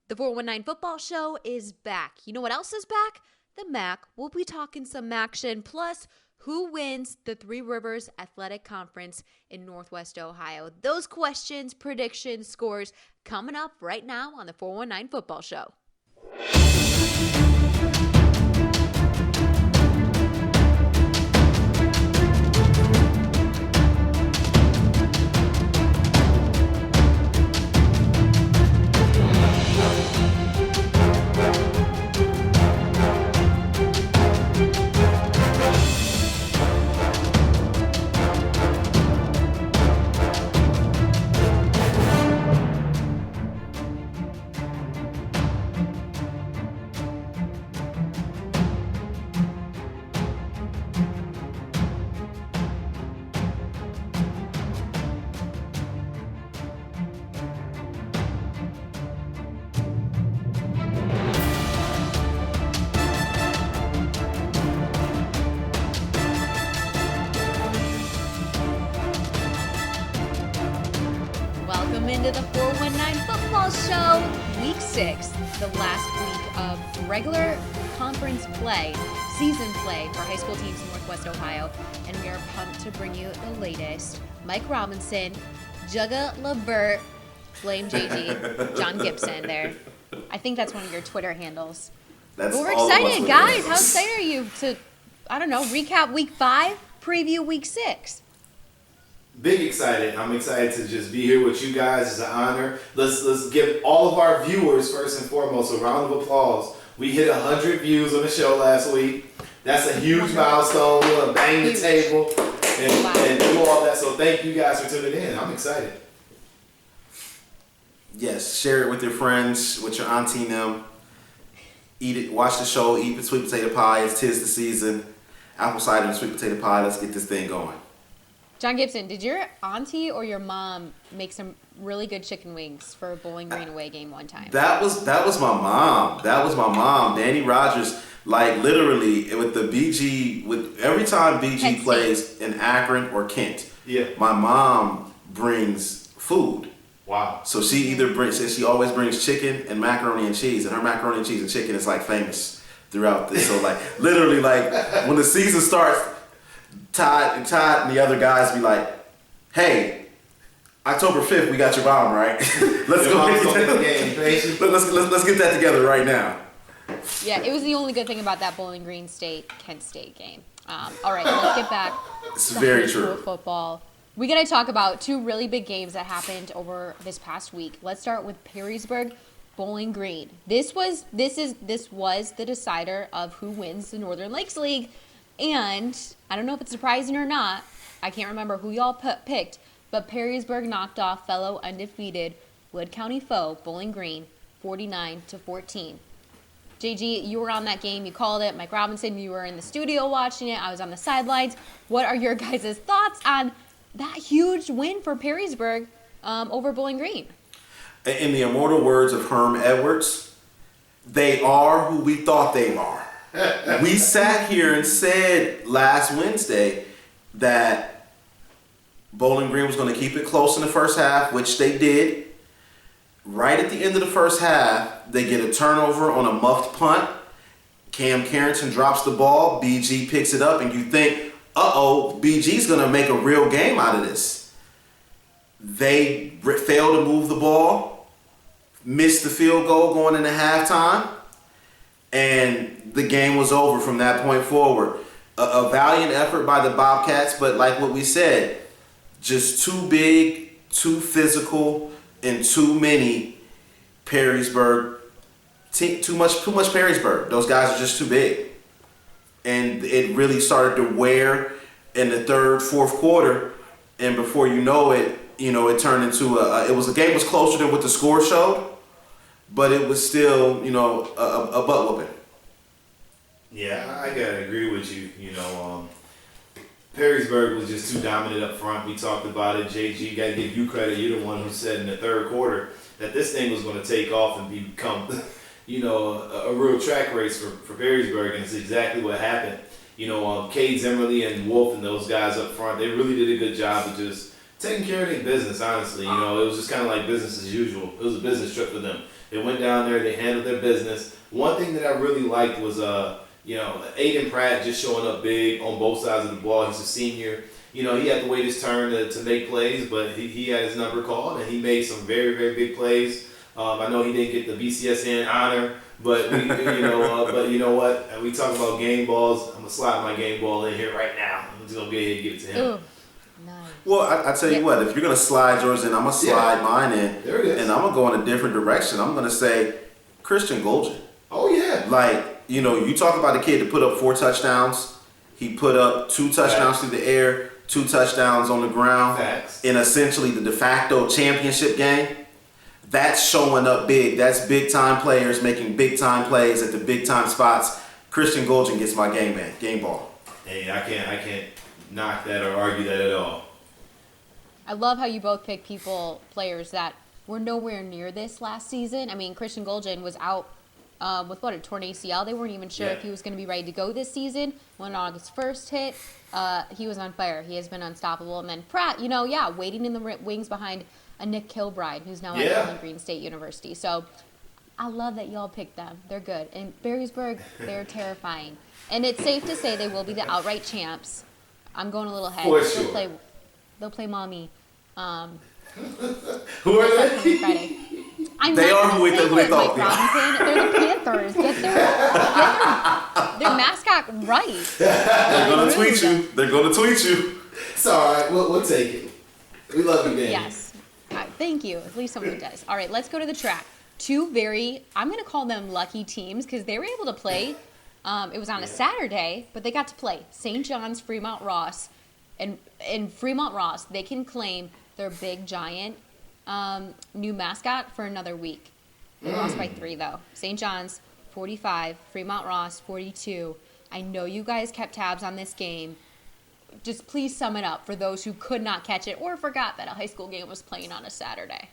The 419 Football Show is back. You know what else is back? The MAC. We'll be talking some action, plus who wins the Three Rivers Athletic Conference in Northwest Ohio. Those questions, predictions, scores coming up right now on the 419 Football Show. Welcome into the 419 Football Show, Week 6, the last week of regular conference play, season play for high school teams in Northwest Ohio, and we are pumped to bring you the latest. Mike Robinson, Jugga LeVert, Blame JG, John Gibson there. I think that's one of your Twitter handles. But we're excited, guys. How excited are you to, recap Week 5, preview Week 6? Big excited. I'm excited to just be here with you guys. It's an honor. Let's give all of our viewers, first and foremost, a round of applause. We hit 100 views on the show last week. That's a huge milestone. We're going to bang the table and do all that. So thank you guys for tuning in. I'm excited. Yes, share it with your friends, with your auntie and them. Eat it. Watch the show. Eat the sweet potato pie. It's 'tis the season. Apple cider and sweet potato pie. Let's get this thing going. John Gibson, did your auntie or your mom make some really good chicken wings for a Bowling Green away game one time? That was my mom. Dannie Rogers, like literally with the BG, with every time BG plays in Akron or Kent, my mom brings food. Wow. So she she always brings chicken and macaroni and cheese, and her macaroni and cheese and chicken is like famous throughout this. So like literally like when the season starts, Todd and the other guys be like, "Hey, October 5th, we got your bomb, right? Let's go get the game. Let's get that together right now." Yeah, it was the only good thing about that Bowling Green Kent State game. All right, let's get back It's to very high school true. football. We got to talk about two really big games that happened over this past week. Let's start with Perrysburg, Bowling Green. This was the decider of who wins the Northern Lakes League. And I don't know if it's surprising or not. I can't remember who y'all picked, but Perrysburg knocked off fellow undefeated Wood County foe Bowling Green 49-14. JG, you were on that game. You called it. Mike Robinson, you were in the studio watching it. I was on the sidelines. What are your guys' thoughts on that huge win for Perrysburg over Bowling Green? In the immortal words of Herm Edwards, they are who we thought they are. We sat here and said last Wednesday that Bowling Green was going to keep it close in the first half, which they did. Right at the end of the first half, they get a turnover on a muffed punt. Cam Carrington drops the ball. BG picks it up, and you think, BG's going to make a real game out of this. They failed to move the ball, missed the field goal going into halftime, and the game was over from that point forward. A valiant effort by the Bobcats, but like what we said, just too big, too physical, and too many Perrysburg. Too much Perrysburg. Those guys are just too big. And it really started to wear in the third, fourth quarter, and before you know it, it turned into a game was closer than what the score showed, but it was still, a butt whooping. Yeah, I gotta agree with you. Perrysburg was just too dominant up front. We talked about it. JG, gotta give you credit. You're the one who said in the third quarter that this thing was going to take off and become, a real track race for Perrysburg, and it's exactly what happened. Cade Zimmerly and Wolf and those guys up front, they really did a good job of just taking care of their business, honestly. It was just kind of like business as usual. It was a business trip for them. They went down there, they handled their business. One thing that I really liked was, Aiden Pratt just showing up big on both sides of the ball. He's a senior. He had to wait his turn to make plays, but he had his number called, and he made some very, very big plays. I know he didn't get the BCSN honor, but but you know what? We talk about game balls. I'm gonna slide my game ball in here right now. I'm just gonna go ahead and give it to him. Ooh, nice. Well, I tell you what, if you're gonna slide yours in, I'm gonna slide mine in, There it is. and I'm gonna go in a different direction. I'm gonna say Christian Golden. Oh yeah. Like, you talk about the kid that put up 4 touchdowns. He put up 2 touchdowns through the air, 2 touchdowns on the ground Facts. in essentially the de facto championship game. That's showing up big. That's big time players making big time plays at the big time spots. Christian Golden gets my game ball. Hey, I can't knock that or argue that at all. I love how you both pick players that were nowhere near this last season. I mean, Christian Golden was out with a torn ACL. They weren't even sure if he was going to be ready to go this season. When August 1st hit, he was on fire. He has been unstoppable. And then Pratt, waiting in the wings behind a Nick Kilbride, who's now at Bowling Green State University. So I love that y'all picked them. They're good. And Berrysburg, they're terrifying. And it's safe to say they will be the outright champs. I'm going a little ahead. For sure. They'll play Mommy. Who are they? Friday. I'm They not are gonna who we say thought what, they Mike are. Robinson. They're the Panthers. Get their mascot right. They're gonna tweet you. They're gonna tweet you. It's all right. We'll take it. We love you, Danny. Yes. Thank you. At least someone does. All right, let's go to the track. 2 I'm going to call them lucky teams because they were able to play. It was on a Saturday, but they got to play St. John's, Fremont Ross. And in Fremont Ross, they can claim their big, giant new mascot for another week. They lost by 3, though. St. John's, 45. Fremont Ross, 42. I know you guys kept tabs on this game. Just please sum it up for those who could not catch it or forgot that a high school game was playing on a Saturday.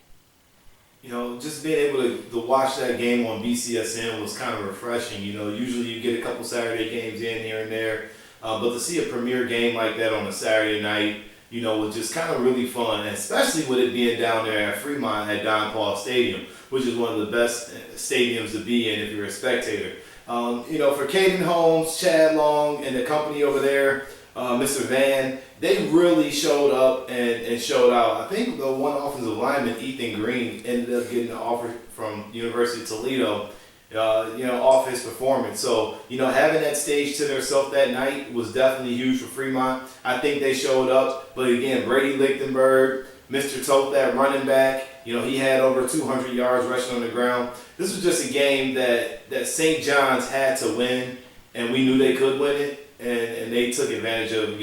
Just being able to watch that game on BCSN was kind of refreshing. Usually you get a couple Saturday games in here and there, but to see a premier game like that on a Saturday night, was just kind of really fun, and especially with it being down there at Fremont at Don Paul Stadium, which is one of the best stadiums to be in if you're a spectator. For Caden Holmes, Chad Long, and the company over there, Mr. Van, they really showed up and showed out. I think the one offensive lineman, Ethan Green, ended up getting an offer from University of Toledo, off his performance. So, having that stage to themselves that night was definitely huge for Fremont. I think they showed up. But again, Brady Lichtenberg, Mr. Toth, that running back, he had over 200 yards rushing on the ground. This was just a game that St. John's had to win, and we knew they could win it. And they took advantage of,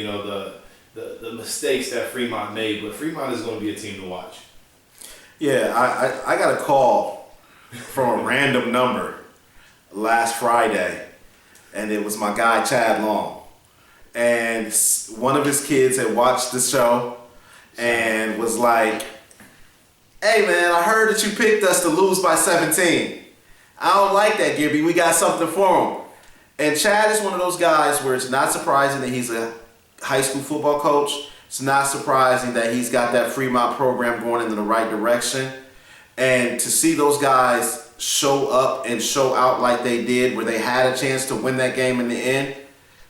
the mistakes that Fremont made. But Fremont is going to be a team to watch. Yeah, I got a call from a random number last Friday, and it was my guy Chad Long. And one of his kids had watched the show and was like, "Hey man, I heard that you picked us to lose by 17. I don't like that, Gibby. We got something for him." And Chad is one of those guys where it's not surprising that he's a high school football coach. It's not surprising that he's got that Fremont program going in the right direction. And to see those guys show up and show out like they did, where they had a chance to win that game in the end,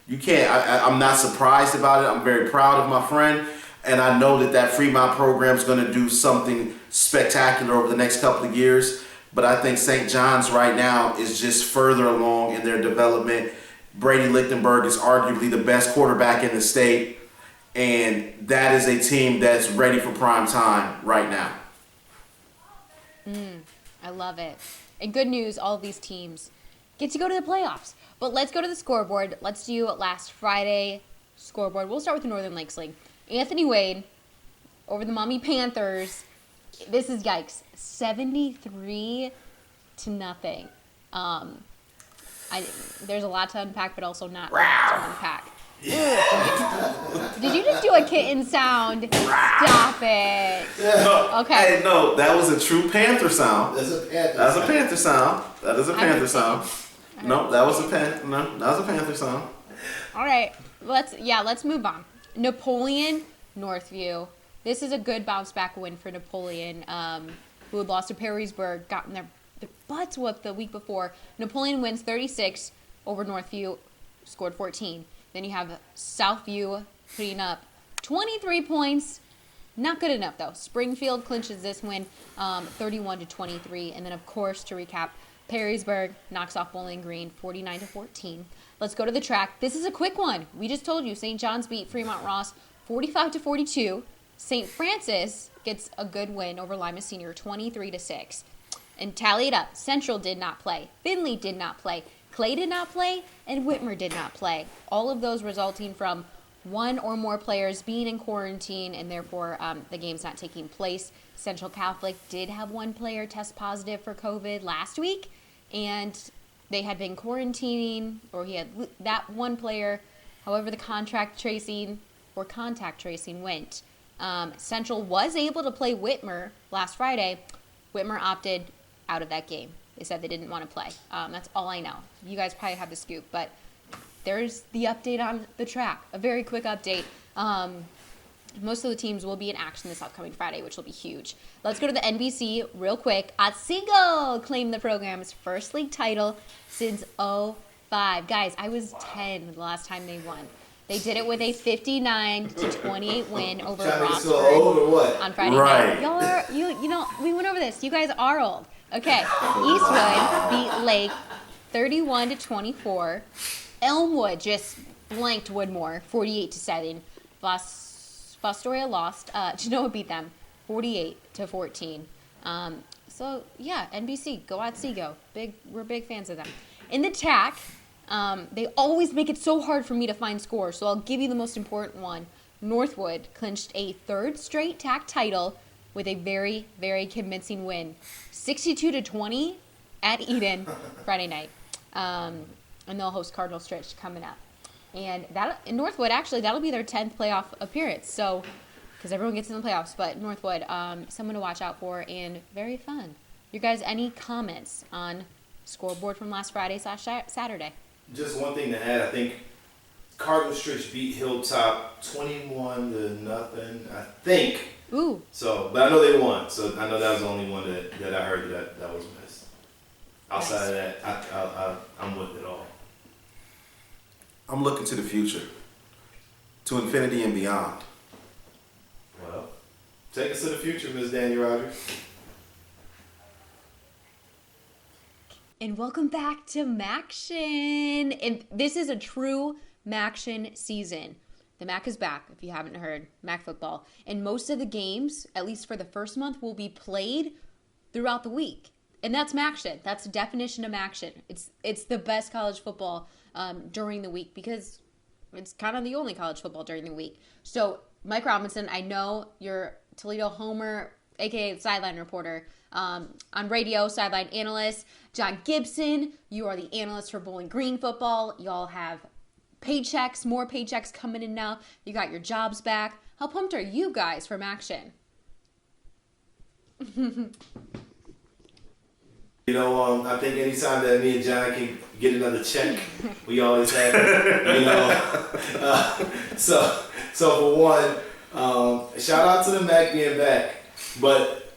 you can't. I'm not surprised about it. I'm very proud of my friend. And I know that Fremont program is going to do something spectacular over the next couple of years. But I think St. John's right now is just further along in their development. Brady Lichtenberg is arguably the best quarterback in the state. And that is a team that's ready for prime time right now. I love it. And good news, all of these teams get to go to the playoffs. But let's go to the scoreboard. Let's do last Friday scoreboard. We'll start with the Northern Lakes League. Anthony Wade over the Mommy Panthers. This is yikes. 73-0. There's a lot to unpack, but also not a lot to unpack. Did you just do a kitten sound? Stop it. Okay. Hey, no, that was a true Panther sound. That's a Panther. That's a Panther sound. That is a Panther sound. No, that was a Panther sound. All right. Let's move on. Napoleon, Northview. This is a good bounce back win for Napoleon, who had lost to Perrysburg, gotten their their butts whooped the week before. Napoleon wins 36 over Northview, scored 14. Then you have Southview putting up 23 points. Not good enough, though. Springfield clinches this win 31-23. And then, of course, to recap, Perrysburg knocks off Bowling Green 49-14. Let's go to the track. This is a quick one. We just told you St. John's beat Fremont Ross 45-42. St. Francis gets a good win over Lima Senior 23-6. And tally it up. Central did not play. Findlay did not play. Clay did not play. And Whitmer did not play. All of those resulting from one or more players being in quarantine and therefore the game's not taking place. Central Catholic did have one player test positive for COVID last week, and they had been quarantining, or he had that one player. However, the contact tracing went. Central was able to play Whitmer last Friday. Whitmer opted out of that game. They said they didn't want to play. That's all I know. You guys probably have the scoop, but there's the update on the track. A very quick update. Most of the teams will be in action this upcoming Friday, which will be huge. Let's go to the NBC real quick. Otsego claimed the program's first league title since '05. Guys, I was 10 the last time they won. They did it with a 59-28 win over Rossford on Friday night. Y'all are, you know, we went over this. You guys are old. Okay, Eastwood beat Lake 31-24. Elmwood just blanked Woodmore 48-7. Fostoria lost. Genoa beat them 48-14. So yeah, NBC, go Otsego. We're big fans of them. In the TAC, they always make it so hard for me to find scores, so I'll give you the most important one. Northwood clinched a third straight TAC title with a very, very convincing win, 62-20 at Eden Friday night. And they'll host Cardinal Stritch coming up. And that in Northwood, actually, that'll be their 10th playoff appearance. So, because everyone gets in the playoffs, but Northwood, someone to watch out for and very fun. You guys, any comments on scoreboard from last Friday/Saturday? Just one thing to add. I think Cardinal Stritch beat Hilltop 21-0, I think. Ooh. So, but I know they won. So I know that was the only one that I heard that was missed. Outside of that, I'm with it all. I'm looking to the future, to infinity and beyond. Well, take us to the future, Ms. Dannie Rogers. And welcome back to Maction. And this is a true Maction season. The MAC is back, if you haven't heard, MAC football. And most of the games, at least for the first month, will be played throughout the week. And that's Maction. That's the definition of Maction. It's the best college football during the week because it's kind of the only college football during the week. So, Mike Robinson, I know you're Toledo homer, a.k.a. sideline reporter, on radio, sideline analyst. John Gibson, you are the analyst for Bowling Green football. Y'all have paychecks, more paychecks coming in now. You got your jobs back. How pumped are you guys from Maction? You know, I think anytime that me and John can get another check, we always have it. You know, so for one, shout out to the MAC being back, but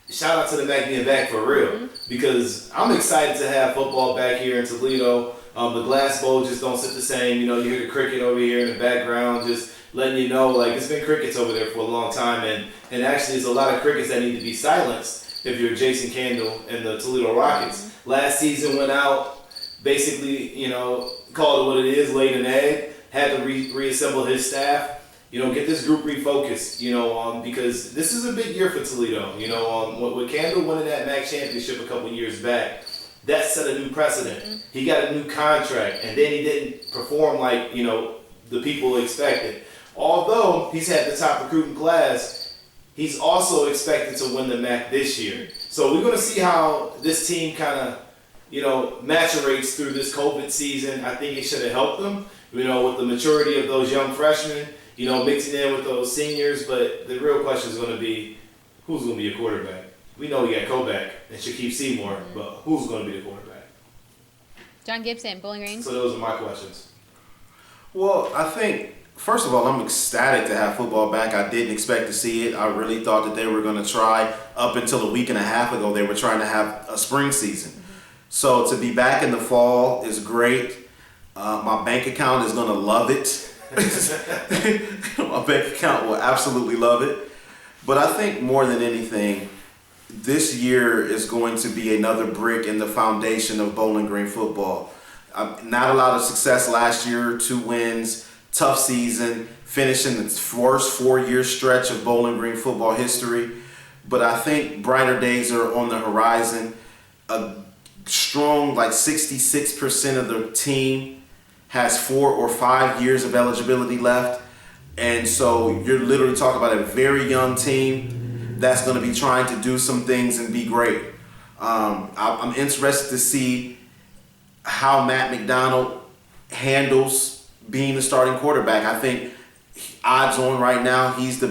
shout out to the MAC being back for real because I'm excited to have football back here in Toledo. The glass bowl just don't sit the same. You know, you hear the cricket over here in the background, just letting you know, like it's been crickets over there for a long time, and actually, there's a lot of crickets that need to be silenced. If you're Jason Candle and the Toledo Rockets. Last season went out, basically, you know, called it what it is, laid an egg, had to reassemble his staff, you know, get this group refocused, you know, because this is a big year for Toledo. You know, with Candle winning that MAC championship a couple years back, that set a new precedent. He got a new contract, and then he didn't perform like, you know, the people expected. Although he's had the top recruiting class, he's also expected to win the MAC this year. So we're going to see how this team kind of, you know, maturates through this COVID season. I think it should have helped them, you know, with the maturity of those young freshmen, you know, mixing in with those seniors. But the real question is going to be, who's going to be a quarterback? We know we got Kovac and Shaquille Seymour, but who's going to be the quarterback? John Gibson, Bowling Green. So those are my questions. Well, I think First of all, I'm ecstatic to have football back. I didn't expect to see it. I really thought that they were going to try, up until a week and a half ago, they were trying to have a spring season. So to be back in the fall is great. My bank account is going to love it. My bank account will absolutely love it. But I think more than anything, this year is going to be another brick in the foundation of Bowling Green football. Not a lot of success last year, 2 wins, tough season, finishing the worst 4-year stretch of Bowling Green football history. But I think brighter days are on the horizon. A strong, like 66% of the team has 4 or 5 years of eligibility left. And so you're literally talking about a very young team that's going to be trying to do some things and be great. I'm interested to see how Matt McDonald handles being the starting quarterback. I think odds on right now, he's the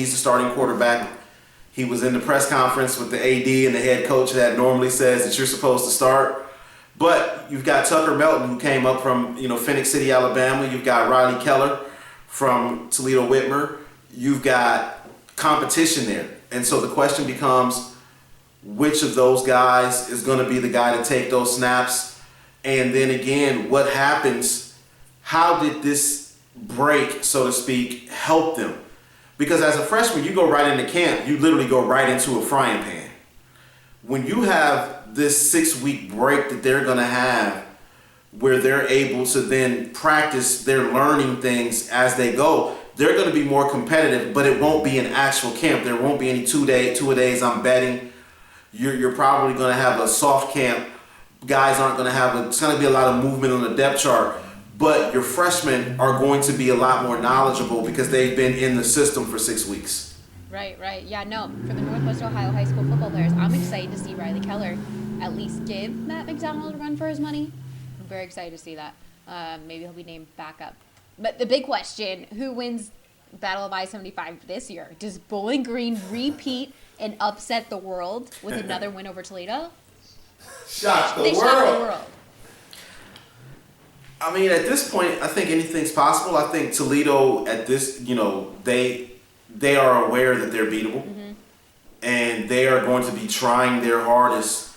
starting quarterback. He was in the press conference with the AD and the head coach that normally says that you're supposed to start. But you've got Tucker Melton, who came up from Phoenix City, Alabama. You've got Riley Keller from Toledo Whitmer. You've got competition there. And so the question becomes, which of those guys is going to be the guy to take those snaps? And then again, what happens? How did this break, so to speak, help them? Because as a freshman, you go right into camp. You literally go right into a frying pan. When you have this 6-week break that they're going to have, where they're able to then practice their learning things as they go, they're going to be more competitive, but it won't be an actual camp. There won't be any two-a-days, I'm betting. You're probably going to have a soft camp. Guys aren't going to have it's going to be a lot of movement on the depth chart. But your freshmen are going to be a lot more knowledgeable because they've been in the system for 6 weeks. Right. Yeah, no. For the Northwest Ohio high school football players, I'm excited to see Riley Keller at least give Matt McDonald a run for his money. I'm very excited to see that. Maybe he'll be named back up. But the big question, who wins Battle of I-75 this year? Does Bowling Green repeat and upset the world with another win over Toledo? Shock the They world. shock the world. I mean, at this point, I think anything's possible. I think Toledo, at this, they are aware that they're beatable. And they are going to be trying their hardest.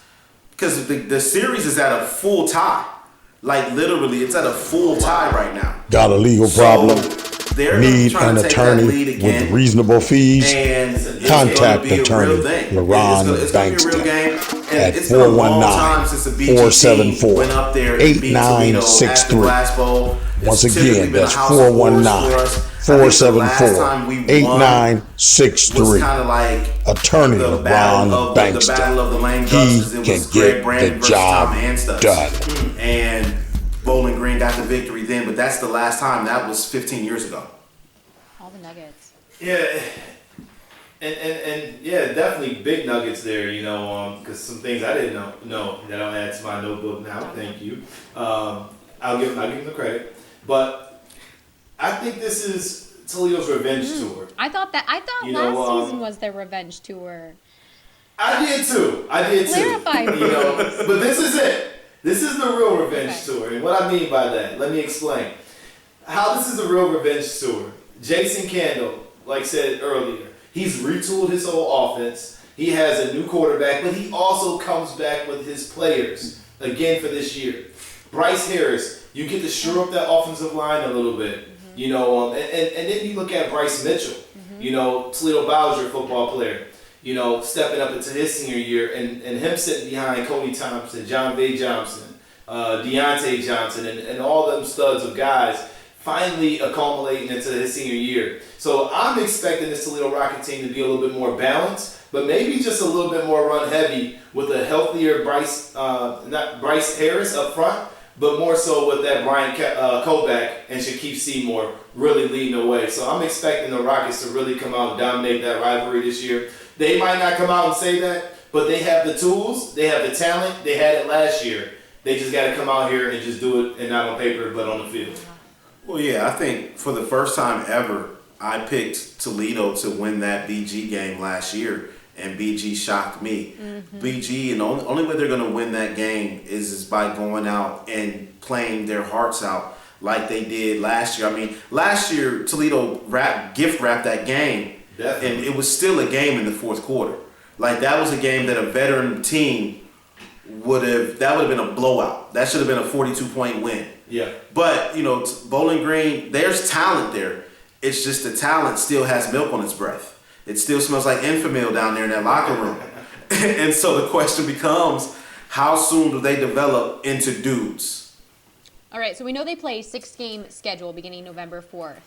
Because the series is at a full tie. Like, literally, it's at a full tie right now. Got a legal problem. Need trying an to take that attorney lead again, with reasonable fees. and it's Contact gonna be a attorney real thing. LaRon It's gonna be a real game. And at it's been a long time since the BG team went up there and beat Toledo at the Glass Bowl. Once It's typically again, been a that's house of horrors 419 for us. I think the last time we won 474-8963. was kind of like Attorney the LaRon battle of the Bankston. lame ducks, He 'cause it can was get Greg Brandon the versus job Tom Anstutz. done. And Bowling Green got the victory then, but that's the last time. That was 15 years ago. All the nuggets. Yeah, and yeah, definitely big nuggets there. Because some things I didn't know that I'll add to my notebook now. Thank you. I'll give them the credit, but I think this is Toledo's revenge tour. I thought last season was their revenge tour. I did too. Clarify, But this is it. This is the real revenge tour, and what I mean by that, let me explain. How this is a real revenge tour. Jason Candle, like said earlier, he's retooled his whole offense. He has a new quarterback, but he also comes back with his players again for this year. Bryce Harris, you get to shore up that offensive line a little bit, and then you look at Bryce Mitchell, Toledo Bowser football player, stepping up into his senior year, and him sitting behind Cody Thompson, John Bay Johnson, Deontay Johnson, and all them studs of guys finally accumulating into his senior year. So I'm expecting this Toledo Rocket team to be a little bit more balanced, but maybe just a little bit more run heavy with a healthier not Bryce Harris up front, but more so with that Brian Kovac and Shaquille Seymour really leading the way. So I'm expecting the Rockets to really come out and dominate that rivalry this year. They might not come out and say that, but they have the tools, they have the talent, they had it last year. They just got to come out here and just do it, and not on paper, but on the field. Well, yeah, I think for the first time ever, I picked Toledo to win that BG game last year, and BG shocked me. BG, and the only way they're going to win that game is by going out and playing their hearts out. like they did last year. I mean, last year Toledo gift wrapped that game, Definitely. and it was still a game in the fourth quarter. Like that was a game that a veteran team would have been a blowout. That should have been a 42-point win. Yeah. But Bowling Green, there's talent there. It's just the talent still has milk on its breath. It still smells like Enfamil down there in that locker room. And so the question becomes, how soon do they develop into dudes? All right, so we know they play 6-game schedule beginning November 4th.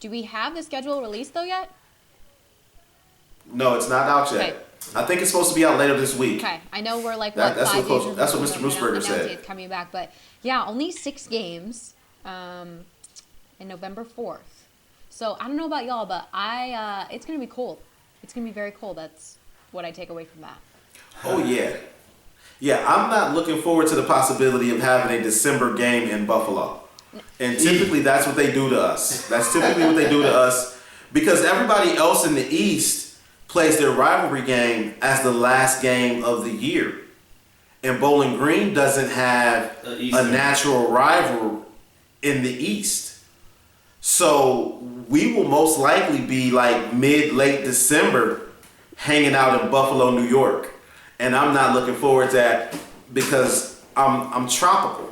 Do we have the schedule released though yet? No, it's not out yet. Okay. I think it's supposed to be out later this week. Okay, I know we're like That's 5 what days. that's what Mr. Moosberger said. It's coming back, but yeah, only 6 games, in November 4th. So I don't know about y'all, but it's gonna be cold. It's gonna be very cold. That's what I take away from that. Oh yeah. Yeah, I'm not looking forward to the possibility of having a December game in Buffalo. And typically that's what they do to us. That's typically what they do to us because everybody else in the East plays their rivalry game as the last game of the year. And Bowling Green doesn't have a natural rival in the East. So we will most likely be like late December hanging out in Buffalo, New York. And I'm not looking forward to that because I'm tropical.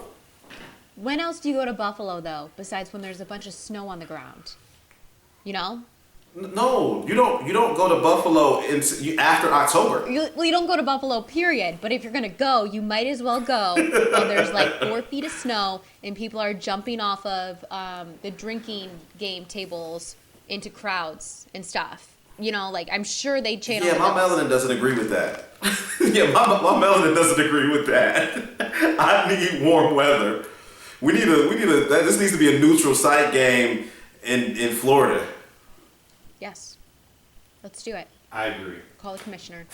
When else do you go to Buffalo though, besides when there's a bunch of snow on the ground? You know? No, you don't go to Buffalo after October. You don't go to Buffalo, period. But if you're gonna go, you might as well go while there's like 4 feet of snow and people are jumping off of the drinking game tables into crowds and stuff. Like I'm sure they channel. Yeah, my melanin doesn't agree with that. Yeah, my melanin doesn't agree with that. I need warm weather. This needs to be a neutral site game in Florida. Yes, let's do it. I agree. Call the commissioner.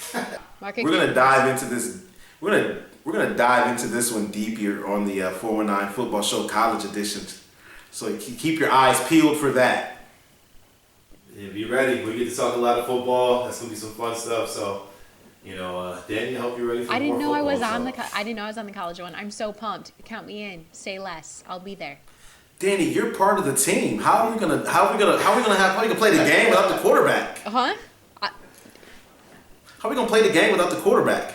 We're gonna dive into this. We're gonna dive into this one deep here on the 419 Football Show College Edition. So keep your eyes peeled for that. Yeah, be ready. We get to talk a lot of football. That's gonna be some fun stuff. So, Danny, I hope you're ready for I didn't know I was football, on I didn't know I was on the college one. I'm so pumped. Count me in. Say less. I'll be there. Danny, you're part of the team. How are we gonna play the game without the quarterback? Huh? How are we gonna play the game without the quarterback?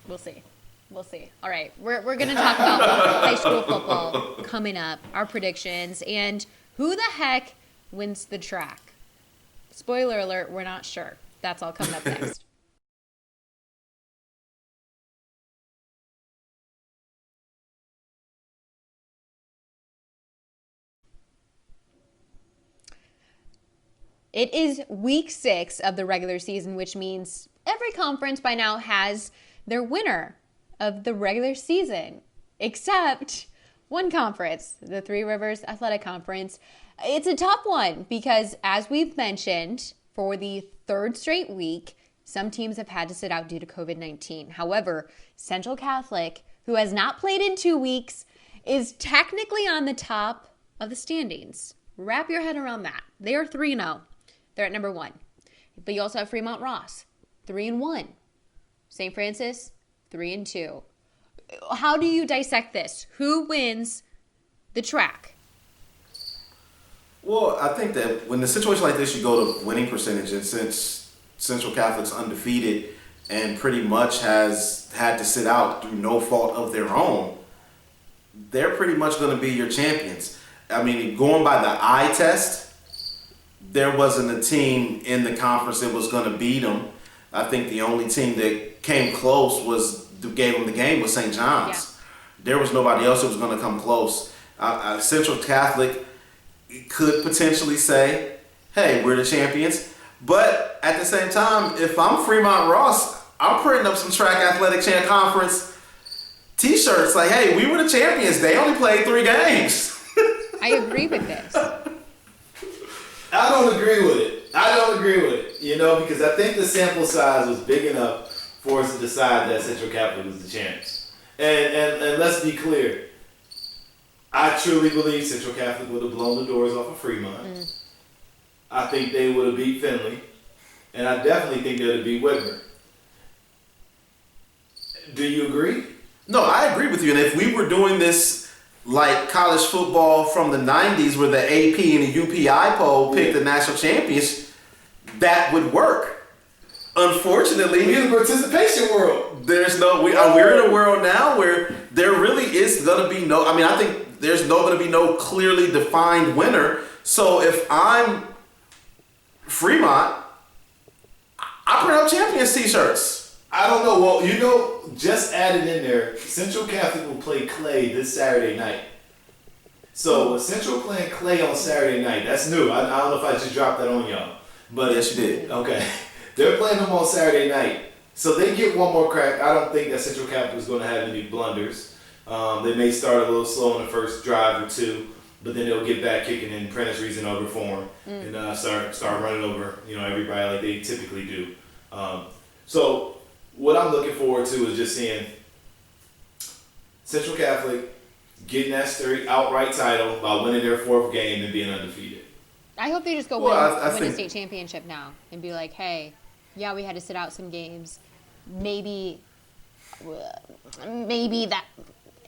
We'll see. All right, we're gonna talk about high school football coming up, our predictions, and who the heck wins the track. Spoiler alert: we're not sure. That's all coming up next. It is week 6 of the regular season, which means every conference by now has their winner of the regular season, except one conference, the Three Rivers Athletic Conference. It's a tough one because, as we've mentioned, for the 3rd straight week, some teams have had to sit out due to COVID-19. However, Central Catholic, who has not played in 2 weeks, is technically on the top of the standings. Wrap your head around that. They are 3-0. They're at number 1. But you also have Fremont Ross, 3-1. St. Francis, 3-2. How do you dissect this? Who wins the track? Well, I think that when the situation like this, you go to winning percentage, and since Central Catholic's undefeated and pretty much has had to sit out through no fault of their own, they're pretty much going to be your champions. I mean, going by the eye test, there wasn't a team in the conference that was going to beat them. I think the only team that came close gave them the game was St. John's. Yeah. There was nobody else that was going to come close. Central Catholic could potentially say, hey, we're the champions. But at the same time, if I'm Fremont Ross, I'm printing up some track athletic conference t-shirts like, hey, we were the champions. They only played 3 games. I agree with this. I don't agree with it. Because I think the sample size was big enough for us to decide that Central Catholic was the champs. And let's be clear. I truly believe Central Catholic would have blown the doors off of Fremont. I think they would have beat Findlay. And I definitely think they would have beat Whitmer. Do you agree? No, I agree with you. And if we were doing this like college football from the 90s where the AP and the UPI poll picked the national champions, that would work. Unfortunately, we're in the participation world. We're in a world now where there really is going to be no, I think there's going to be no clearly defined winner. So if I'm Fremont, I print out champions t-shirts. I don't know. Well, just added in there, Central Catholic will play Clay this Saturday night. So Central playing Clay on Saturday night. That's new. I don't know if I just dropped that on y'all. But yes, you did. Okay. They're playing them on Saturday night. So they get one more crack. I don't think that Central Catholic is going to have any blunders. They may start a little slow in the first drive or two, but then they'll get back kicking in Prentice Reason over form and start running over everybody like they typically do. So what I'm looking forward to is just seeing Central Catholic getting that straight outright title by winning their fourth game and being undefeated. I hope they just go win a state championship now and be like, hey, yeah, we had to sit out some games. Maybe that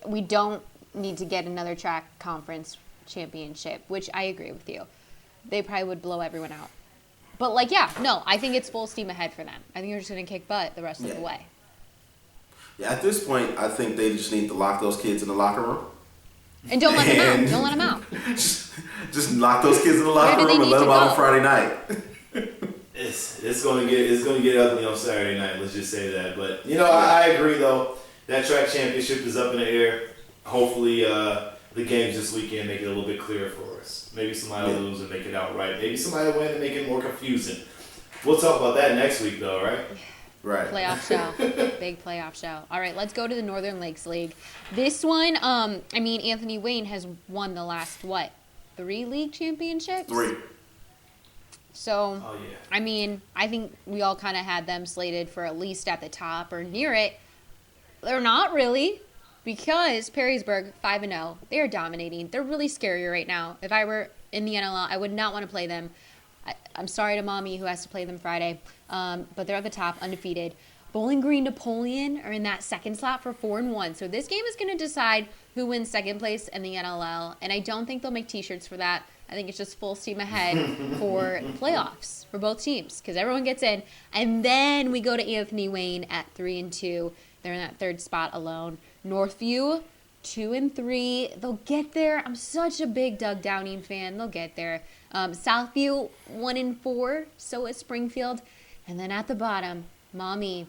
we don't need to get another track conference championship, which I agree with you. They probably would blow everyone out. But I think it's full steam ahead for them. I think they're just going to kick butt the rest of the way. Yeah, at this point, I think they just need to lock those kids in the locker room. And don't let them out. Don't let them out. Just lock those kids in the locker room and let them out on Friday night. It's going to get ugly on Saturday night. Let's just say that. But I agree though. That track championship is up in the air. Hopefully, the games this weekend make it a little bit clearer for us. Maybe somebody will lose and make it outright. Maybe somebody will win and make it more confusing. We'll talk about that next week, though, right? Right. Playoff show. Big playoff show. All right, let's go to the Northern Lakes League. This one, Anthony Wayne has won the last, 3 league championships? 3. So, I think we all kind of had them slated for at least at the top or near it. They're not really. Because Perrysburg, 5-0, they are dominating. They're really scary right now. If I were in the NLL, I would not want to play them. I'm sorry to Mommy who has to play them Friday. But they're at the top, undefeated. Bowling Green Napoleon are in that second slot for 4-1. So this game is going to decide who wins second place in the NLL. And I don't think they'll make t-shirts for that. I think it's just full steam ahead for playoffs for both teams. Because everyone gets in. And then we go to Anthony Wayne at 3-2. They're in that third spot alone. Northview, 2-3. They'll get there. I'm such a big Doug Downing fan. They'll get there. Southview, 1-4. So is Springfield. And then at the bottom, Mommy,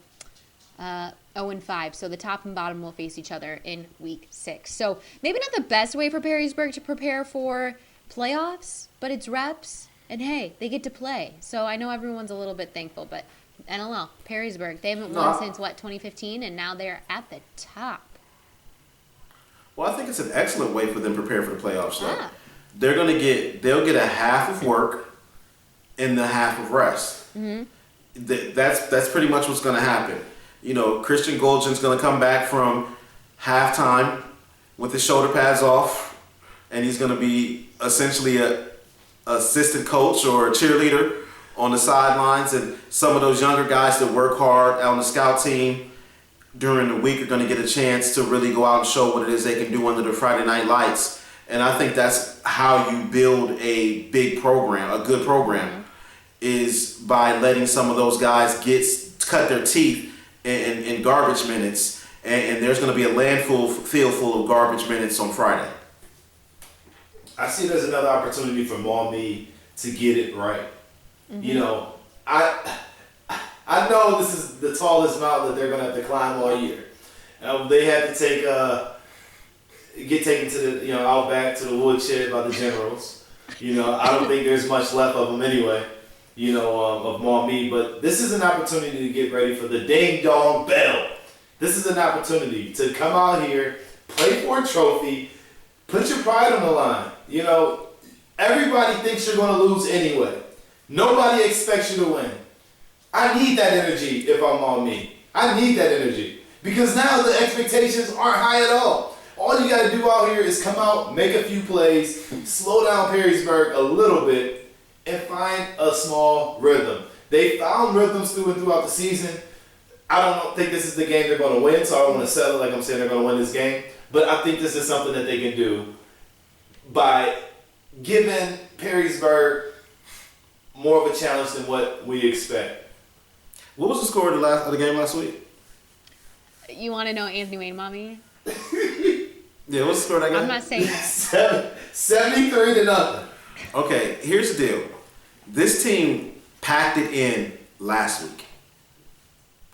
0-5. So the top and bottom will face each other in week 6. So maybe not the best way for Perrysburg to prepare for playoffs, but it's reps. And hey, they get to play. So I know everyone's a little bit thankful, but NLL, Perrysburg, they haven't won since 2015, and now they're at the top. Well, I think it's an excellent way for them to prepare for the playoffs. Yeah. They'll get a half of work and the half of rest. Mm-hmm. That's pretty much what's going to happen. Christian Goldgen's going to come back from halftime with his shoulder pads off, and he's going to be essentially a assistant coach or a cheerleader on the sidelines, and some of those younger guys that work hard on the scout team during the week are going to get a chance to really go out and show what it is they can do under the Friday night lights. And I think that's how you build a big program, a good program, is by letting some of those guys cut their teeth in garbage minutes. And there's going to be a field full of garbage minutes on Friday. I see there's another opportunity for Maumee to get it right. Mm-hmm. I know this is the tallest mountain that they're going to have to climb all year. They had to get taken to the out back to the woodshed by the Generals. I don't think there's much left of them anyway. Of Maumee, but this is an opportunity to get ready for the ding dong bell. This is an opportunity to come out here, play for a trophy, put your pride on the line. Everybody thinks you're going to lose anyway. Nobody expects you to win. I need that energy if I'm Maumee. I need that energy. Because now the expectations aren't high at all. All you got to do out here is come out, make a few plays, slow down Perrysburg a little bit, and find a small rhythm. They found rhythms throughout the season. I don't think this is the game they're going to win, so I don't want to settle like I'm saying they're going to win this game. But I think this is something that they can do by giving Perrysburg more of a challenge than what we expect. What was the score of the game last week? You want to know Anthony Wayne, mommy? Yeah, what's the score of that game? I'm not saying that. 73-0. Okay, here's the deal. This team packed it in last week.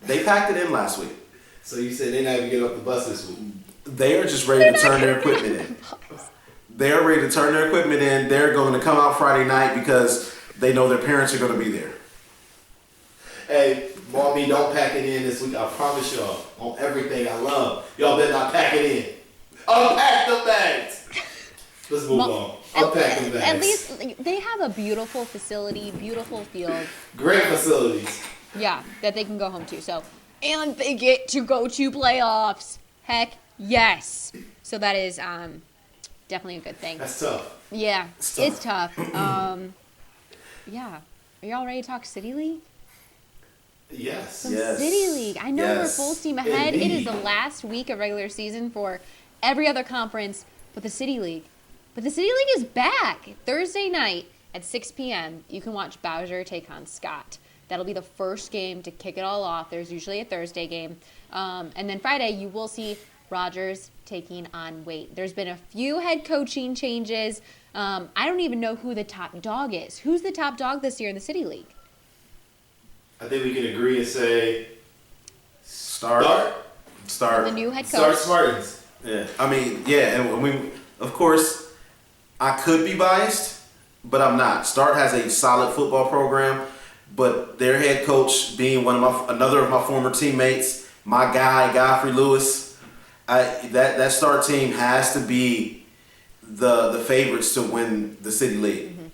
They packed it in last week. So you said they're not even get off the bus this week. They are just ready to turn their equipment in. They're ready to turn their equipment in. They're going to come out Friday night because they know their parents are going to be there. Hey, mommy, don't pack it in this week. I promise y'all, on everything I love, y'all better not pack it in. Unpack the bags. Let's move on. Unpack the bags. At least they have a beautiful facility, beautiful field. Great facilities. Yeah, that they can go home to. So, and they get to go to playoffs. Heck yes. So that is definitely a good thing. That's tough. Yeah, it's tough. Yeah. Are y'all ready to talk City League? Yes. Some City League. I know we're full steam ahead. Indeed. It is the last week of regular season for every other conference but the City League. But the City League is back. Thursday night at 6 p.m. You can watch Bowser take on Scott. That'll be the first game to kick it all off. There's usually a Thursday game. And then Friday, you will see Rogers taking on Waite. There's been a few head coaching changes. I don't even know who the top dog is. Who's the top dog this year in the City League? I think we can agree and say Start. The new head coach. Start Smartens. Yeah. I mean, yeah, and we, of course, I could be biased, but I'm not. Start has a solid football program, but their head coach being another of my former teammates, my guy Godfrey Lewis, that Start team has to be the favorites to win the City League. Mm-hmm.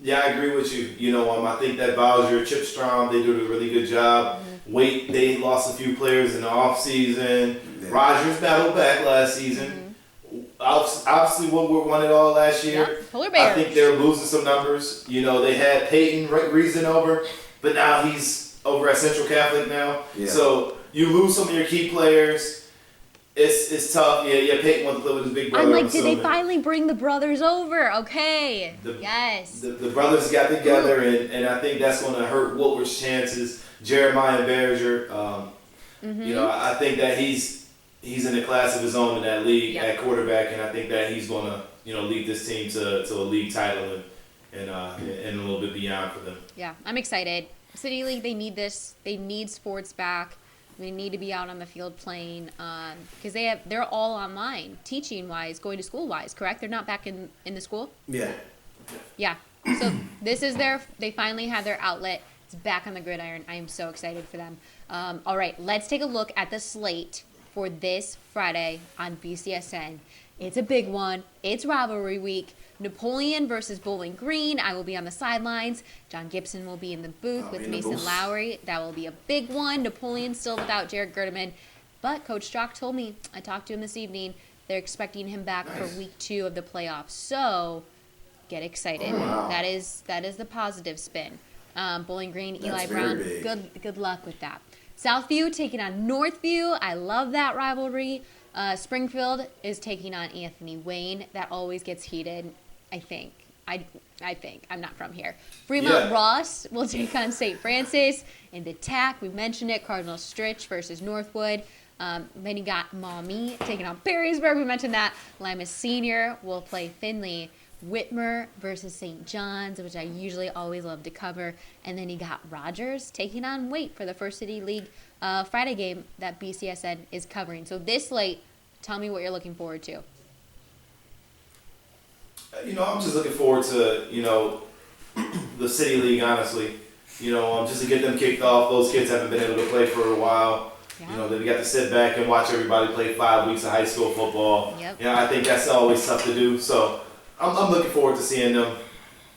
Yeah, I agree with you. You know, I think that Bowser, Chip Strom, they do a really good job. Mm-hmm. Wait, they lost a few players in the offseason. Yeah. Rogers battled back last season. Obviously, we won it all last year. Yeah, Polar Bears. I think they're losing some numbers. You know, they had Peyton Reason over, but now he's over at Central Catholic now. Yeah. So you lose some of your key players. It's tough. Yeah. Peyton wants to live with his big brother. I'm like, did they finally bring the brothers over? Okay. The, yes. The brothers got together, and I think that's going to hurt Woodward's chances. Jeremiah Berger, you know, I think that he's in a class of his own in that league at quarterback, and I think that he's going to, you know, lead this team to a league title and a little bit beyond for them. Yeah, I'm excited. City League, they need this. They need sports back. They need to be out on the field playing because they're all online, teaching wise, going to school wise. Correct? They're not back in the school. Yeah. Yeah. So this is they finally have their outlet. It's back on the gridiron. I am so excited for them. All right, let's take a look at the slate for this Friday on BCSN. It's a big one. It's rivalry week. Napoleon versus Bowling Green. I will be on the sidelines. John Gibson will be in the booth with Mason Lowry. That will be a big one. Napoleon still without Jared Gerdeman. But Coach Strock told me, I talked to him this evening, they're expecting him back for week 2 of the playoffs. So get excited. Wow. That is the positive spin. Bowling Green, That's Eli very Brown. big. Good luck with that. Southview taking on Northview. I love that rivalry. Springfield is taking on Anthony Wayne. That always gets heated, I think. I think. I'm not from here. Fremont Ross will take on St. Francis. In the TAC, we mentioned it, Cardinal Stritch versus Northwood. Then you got Maumee taking on Perrysburg. We mentioned that. Lima Senior will play Findlay. Whitmer versus St. John's, which I usually always love to cover. And then you got Rogers taking on Waite for the First City League Friday game that BCSN is covering. So this slate, tell me what you're looking forward to. You know, I'm just looking forward to, you know, the City League, honestly. You know, just to get them kicked off. Those kids haven't been able to play for a while. Yeah. You know, they got to sit back and watch everybody play 5 weeks of high school football. Yep. You know, I think that's always tough to do. So I'm looking forward to seeing them,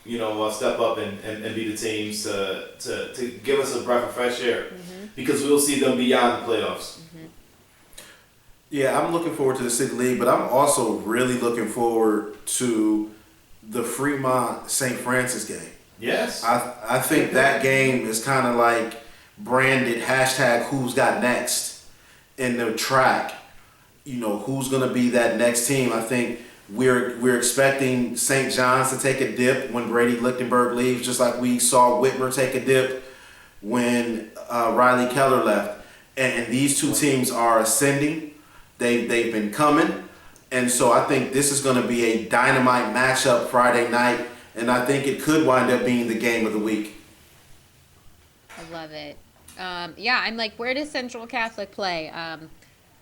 you know, step up and be the teams to give us a breath of fresh air. Because we'll see them beyond the playoffs. Yeah, I'm looking forward to the City League, but I'm also really looking forward to the Fremont St. Francis game. Yes. I think that game is kind of like branded #who's got next in the track. who's going to be that next team. I think we're expecting St. John's to take a dip when Brady Lichtenberg leaves, just like we saw Whitmer take a dip when Riley Keller left. And these two teams are ascending. They've been coming. And so I think this is going to be a dynamite matchup Friday night. And I think it could wind up being the game of the week. I love it. Yeah, I'm like, where does Central Catholic play?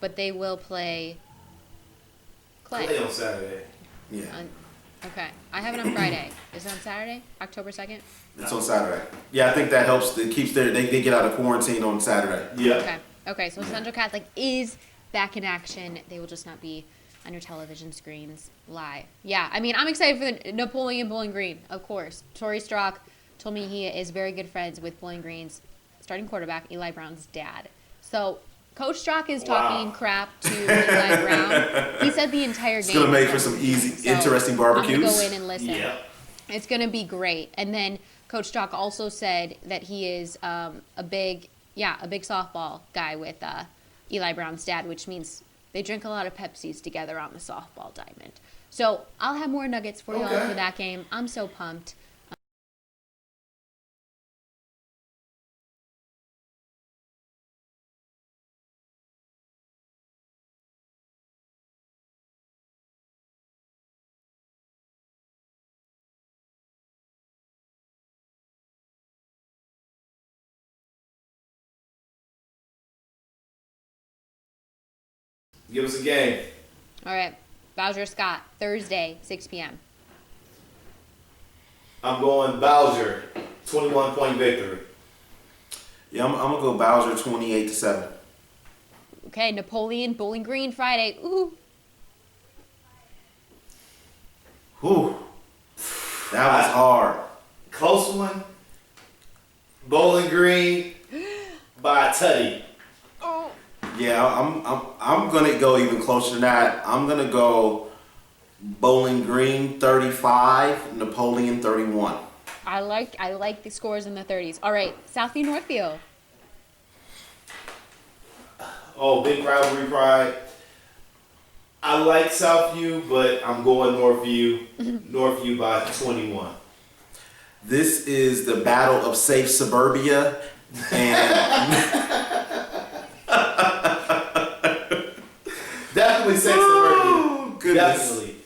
But they will play Clay. Play on Saturday. Yeah. Okay. I have it on Friday. Is it on Saturday? October 2nd? It's on Saturday. Yeah, I think that helps. It keeps they get out of quarantine on Saturday. Yeah. Okay. Okay, so Central Catholic is back in action. They will just not be on your television screens live. Yeah, I mean, I'm excited for the Napoleon Bowling Green, of course. Tori Strock told me he is very good friends with Bowling Green's starting quarterback, Eli Brown's dad. So Coach Strock is talking crap to Eli Brown. He said the entire game. It's going to make for some easy, interesting barbecues. I'm going to go in and listen. Yeah. It's going to be great. And then Coach Strock also said that he is a big softball guy with Eli Brown's dad, which means they drink a lot of Pepsis together on the softball diamond. So I'll have more nuggets for y'all for that game. I'm so pumped. Give us a game. All right. Bowser Scott, Thursday, 6 p.m. I'm going Bowser, 21-point victory. Yeah, I'm gonna go Bowser 28-7. Okay, Napoleon Bowling Green Friday. Ooh. Whew. That was hard. Close one. Bowling Green by a tutty. Yeah, I'm gonna go even closer than that. I'm gonna go Bowling Green 35, Napoleon 31. I like the scores in the 30s. All right, Southview Northview. Oh, big rivalry pride. I like Southview, but I'm going Northview. Northview by 21. This is the battle of safe suburbia, and Definitely safe suburbia. goodness. Definitely.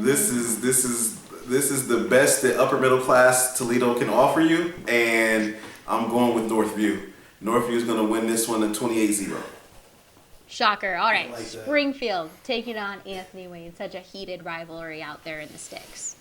This is the best that upper middle class Toledo can offer you, and I'm going with Northview. Northview is going to win this one in 28-0. Shocker. All right, like that. Springfield taking on Anthony Wayne. Such a heated rivalry out there in the sticks.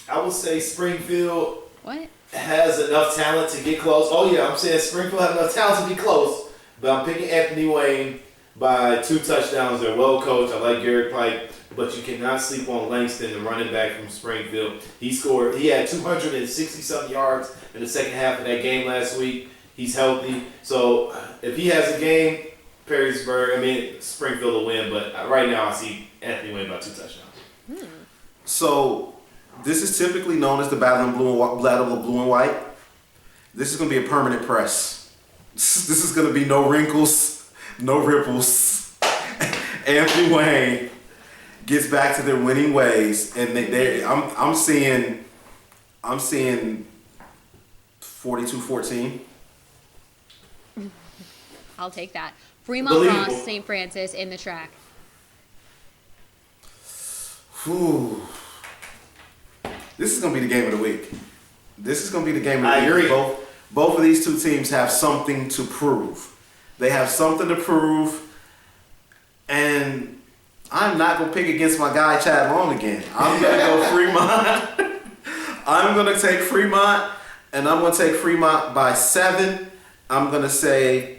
I would say Springfield What? has enough talent to get close. Oh yeah, I'm saying Springfield has enough talent to be close, but I'm picking Anthony Wayne by 2 touchdowns. They're well coached. I like Garrett Pike, but you cannot sleep on Langston, the running back from Springfield. He had 260-something yards in the second half of that game last week. He's healthy. So if he has a game, Springfield will win, but right now I see Anthony Wayne by 2 touchdowns. So this is typically known as the battle of blue and white. This is going to be a permanent press. This is going to be no wrinkles, no ripples. Anthony Wayne gets back to their winning ways, and I'm seeing 42-14. I'll take that. Fremont Ross, St. Francis in the track. Whew. This is going to be the game of the week. This is going to be the game of the I week. agree. Both of these two teams have something to prove. They have something to prove, and I'm not going to pick against my guy Chad Long again. I'm going to go Fremont. I'm going to take Fremont, and I'm going to take Fremont by 7. I'm going to say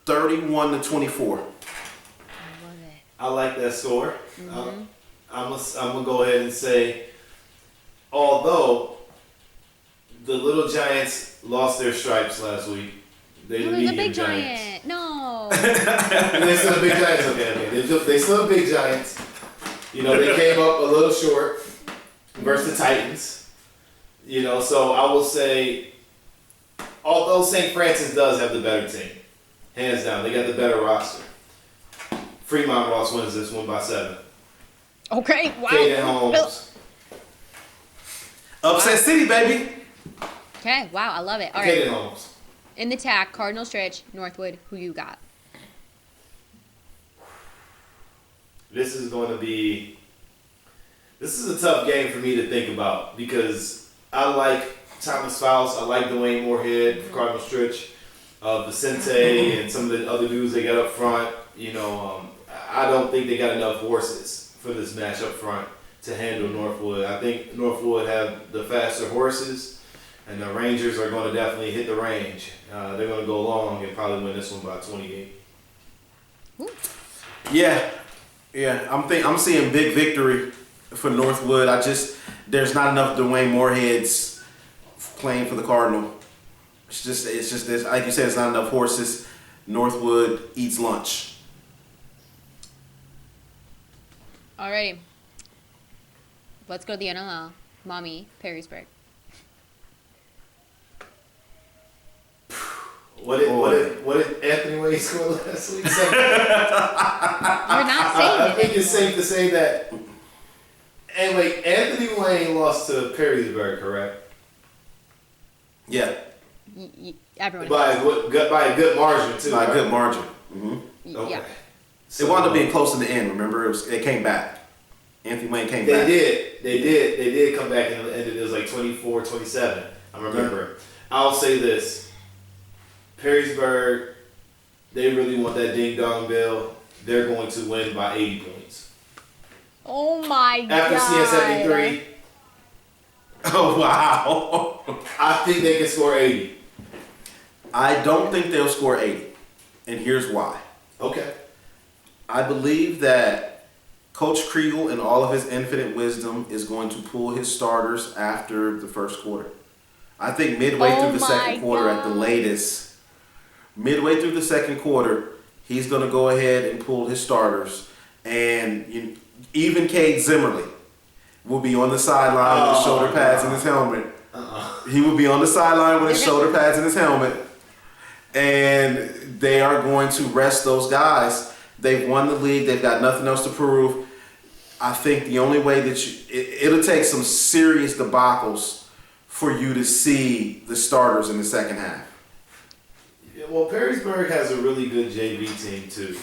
31-24. I love it. I like that score. I'm gonna go ahead and say, although the Little Giants lost their stripes last week, they No, the there's a medium big Giants. giant. No. They still the big Giants. Okay. They still the big Giants. You know, they came up a little short versus the Titans. You know, so I will say, although St. Francis does have the better team, Hands down, they got the better roster. Fremont Ross wins this one by 7. Okay, wow. Kaden Holmes. Upset City, baby. Okay, wow, I love it. All right. Kaden Holmes. In the TAC, Cardinal Stretch, Northwood, who you got? This is a tough game for me to think about because I like Thomas Faust, I like Dwayne Moorhead, Cardinal Stretch, Vicente, and some of the other dudes they got up front. I don't think they got enough horses for this match up front to handle Northwood. I think Northwood have the faster horses, and the Rangers are going to definitely hit the range. They're going to go long and probably win this one by 28. Yeah. I'm seeing big victory for Northwood. There's not enough Dwayne Moorheads playing for the Cardinal. It's just like you said, it's not enough horses. Northwood eats lunch. Alrighty. Let's go to the NLL. Mommy, Perrysburg. What did Anthony Wayne score last week? You're not saying I it. think it's safe to say that. And wait, Anthony Wayne lost to Perrysburg, correct? Yeah, Everyone. By a good margin too. by a right? good margin. Mm-hmm. Okay. Yeah. It wound up being close in the end. Remember, it came back. Anthony Wayne came They back. They did come back and it was like 24-27. I remember. I'll say this. Perrysburg, they really want that ding dong bill. They're going to win by 80 points. Oh my god. After seeing 73, Oh wow! I think they can score 80. I don't think they'll score 80, and here's why. Okay. I believe that Coach Kriegel, in all of his infinite wisdom, is going to pull his starters after the first quarter. I think midway Oh through the my second quarter at the God. latest, midway through the second quarter, he's going to go ahead and pull his starters. And even Cade Zimmerly will be on the sideline with his shoulder pads and his helmet. He will be on the sideline with his shoulder pads and his helmet. And they are going to rest those guys. They've won the league. They've got nothing else to prove. I think the only way that it'll take some serious debacles for you to see the starters in the second half. Yeah, well, Perrysburg has a really good JV team too.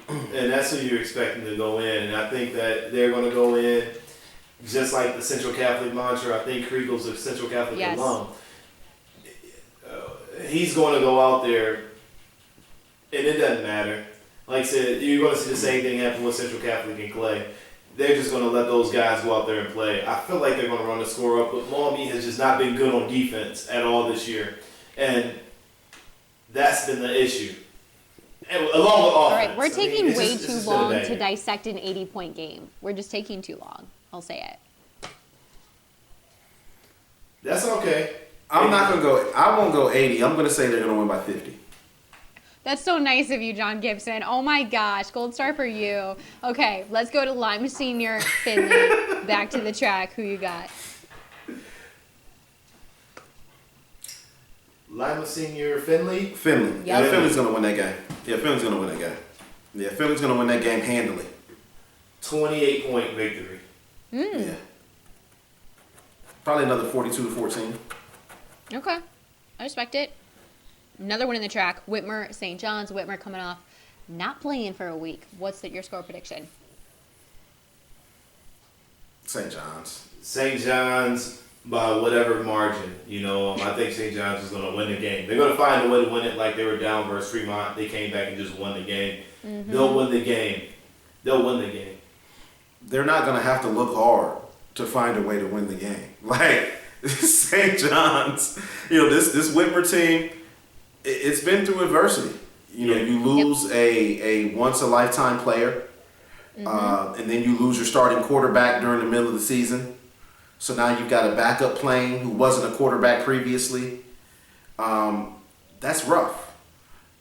And that's who you're expecting to go in. And I think that they're going to go in just like the Central Catholic mantra. I think Kriegel's a Central Catholic Yes. alum. He's going to go out there, and it doesn't matter. Like I said, you're going to see the same thing happen with Central Catholic and Clay. They're just going to let those guys go out there and play. I feel like they're going to run the score up, but Maumee has just not been good on defense at all this year. And that's been the issue. And along with offense. All right, we're taking it's way just too been a long bad to year. dissect an 80-point game. We're just taking too long. I'll say it. That's okay. I won't go 80. I'm going to say they're going to win by 50. That's so nice of you, John Gibson. Oh my gosh, gold star for you. Okay, let's go to Lima Senior, Finley. Back to the track. Who you got? Lima Senior, Finley. Finley. Yep. Yeah, Finley's going to win that game. Yeah, Finley's going to win that game. Yeah, Finley's going to win that game handily. 28-point victory. Yeah. Probably another 42-14. Okay, I respect it. Another one in the track, Whitmer, St. John's. Whitmer coming off not playing for a week. What's your score prediction? St. John's. St. John's by whatever margin. I think St. John's is going to win the game. They're going to find a way to win it like they were down versus Fremont. They came back and just won the game. Mm-hmm. They'll win the game. They'll win the game. They're not going to have to look hard to find a way to win the game. Like, St. John's, this Whitmer team, it's been through adversity. You lose a once-a-lifetime player, and then you lose your starting quarterback during the middle of the season. So now you've got a backup playing who wasn't a quarterback previously. That's rough.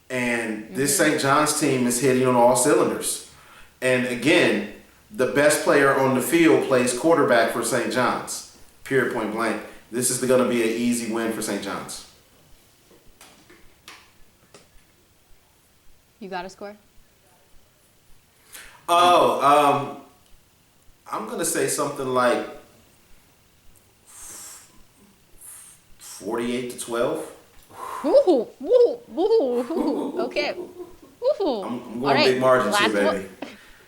And this St. John's team is hitting on all cylinders. And again, the best player on the field plays quarterback for St. John's. Period, point blank. This is going to be an easy win for St. John's. You got a score? Oh, I'm gonna say something like 48-12. Woo, woo, woo. Okay. Woo. I'm going big margins here, baby.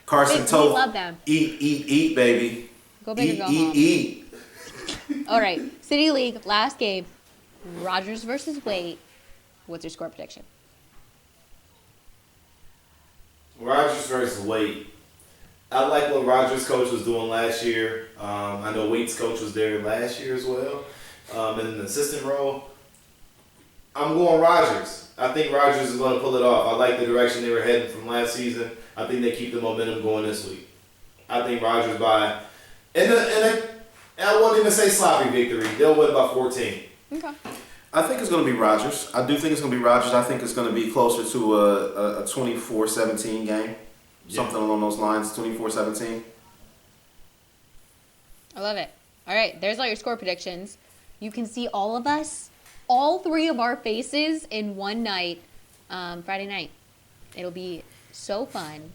Carson We Toth. love them. Eat, baby. Go big or go home. Eat. All right. City League, last game. Rogers versus Wade. What's your score prediction? Rogers versus Wade. I like what Rogers' coach was doing last year. I know Wade's coach was there last year as well, in an assistant role. I'm going Rogers. I think Rogers is going to pull it off. I like the direction they were heading from last season. I think they keep the momentum going this week. I think Rogers by, I won't even say sloppy victory. They'll win by 14. Okay. I think it's going to be Rogers. I do think it's going to be Rogers. I think it's going to be closer to a 24-17 game. Yeah. Something along those lines, 24-17. I love it. All right, there's all your score predictions. You can see all of us, all three of our faces in one night, Friday night. It'll be so fun.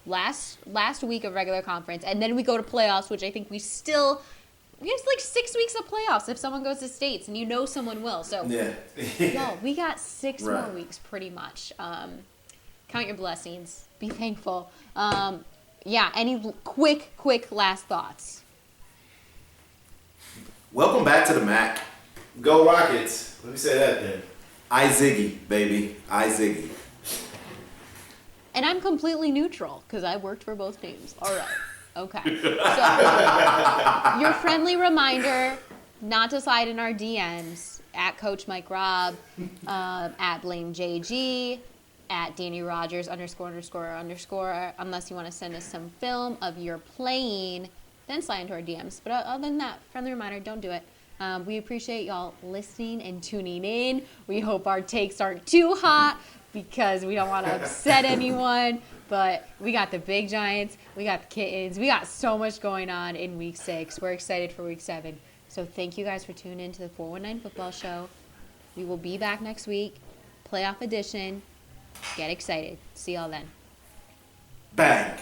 Last week of regular conference, and then we go to playoffs, which I think we have like 6 weeks of playoffs if someone goes to states, and you know someone will. So Yeah. yo, we got 6 Right. more weeks pretty much. Count your blessings. Be thankful. Any quick last thoughts? Welcome back to the MAC. Go Rockets. Let me say that then. I Ziggy, baby. I Ziggy. And I'm completely neutral because I worked for both teams. All right. Okay. So, your friendly reminder not to slide in our DMs at Coach Mike Robb, at Blame JG, at Danny Rogers ___, unless you want to send us some film of your playing, then slide into our DMs. But other than that, friendly reminder, don't do it. We appreciate y'all listening and tuning in. We hope our takes aren't too hot because we don't want to upset anyone. But we got the big Giants, we got the Kittens, we got so much going on in Week 6. We're excited for Week 7. So thank you guys for tuning in to the 419 Football Show. We will be back next week, playoff edition. Get excited. See y'all then. Bang.